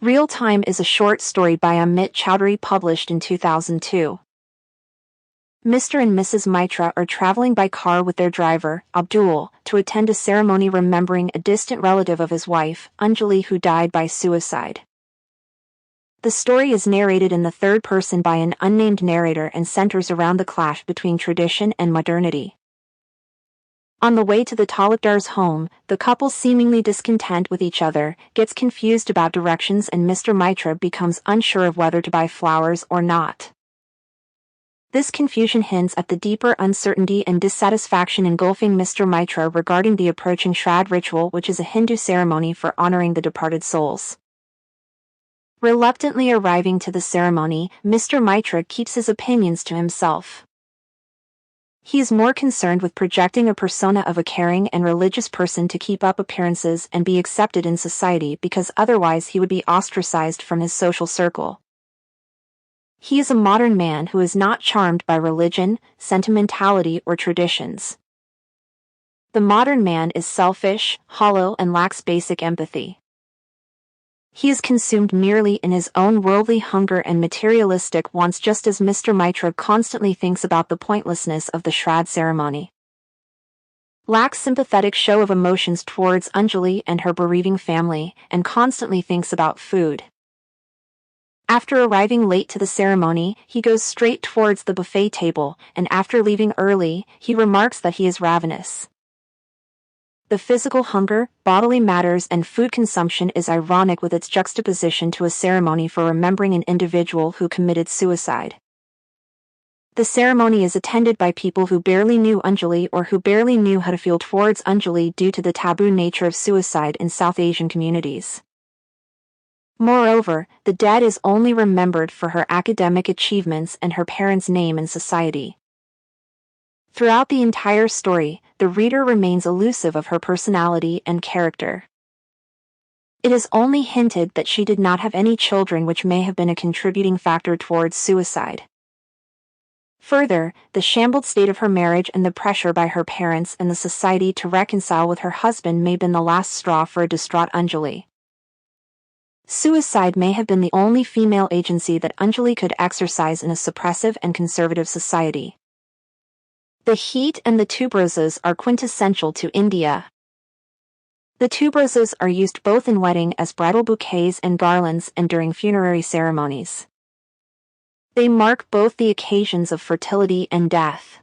Real Time is a short story by Amit Chaudhuri published in 2002. Mr. and Mrs. Mitra are traveling by car with their driver, Abdul, to attend a ceremony remembering a distant relative of his wife, Anjali, who died by suicide. The story is narrated in the third person by an unnamed narrator and centers around the clash between tradition and modernity. On the way to the Talukdar's home, the couple, seemingly discontent with each other, gets confused about directions and Mr. Mitra becomes unsure of whether to buy flowers or not. This confusion hints at the deeper uncertainty and dissatisfaction engulfing Mr. Mitra regarding the approaching Shraddh ritual, which is a Hindu ceremony for honoring the departed souls. Reluctantly arriving to the ceremony, Mr. Mitra keeps his opinions to himself. He is more concerned with projecting a persona of a caring and religious person to keep up appearances and be accepted in society, because otherwise he would be ostracized from his social circle. He is a modern man who is not charmed by religion, sentimentality, or traditions. The modern man is selfish, hollow, and lacks basic empathy. He is consumed merely in his own worldly hunger and materialistic wants, just as Mr. Mitra constantly thinks about the pointlessness of the Shraddh ceremony. Lacks sympathetic show of emotions towards Anjali and her bereaving family, and constantly thinks about food. After arriving late to the ceremony, he goes straight towards the buffet table, and after leaving early, he remarks that he is ravenous. The physical hunger, bodily matters, and food consumption is ironic with its juxtaposition to a ceremony for remembering an individual who committed suicide. The ceremony is attended by people who barely knew Anjali or who barely knew how to feel towards Anjali due to the taboo nature of suicide in South Asian communities. Moreover, the dead is only remembered for her academic achievements and her parents' name in society. Throughout the entire story, the reader remains elusive of her personality and character. It is only hinted that she did not have any children, which may have been a contributing factor towards suicide. Further, the shambled state of her marriage and the pressure by her parents and the society to reconcile with her husband may have been the last straw for a distraught Anjali. Suicide may have been the only female agency that Anjali could exercise in a suppressive and conservative society. The heat and the tuberoses are quintessential to India. The tuberoses are used both in wedding as bridal bouquets and garlands and during funerary ceremonies. They mark both the occasions of fertility and death.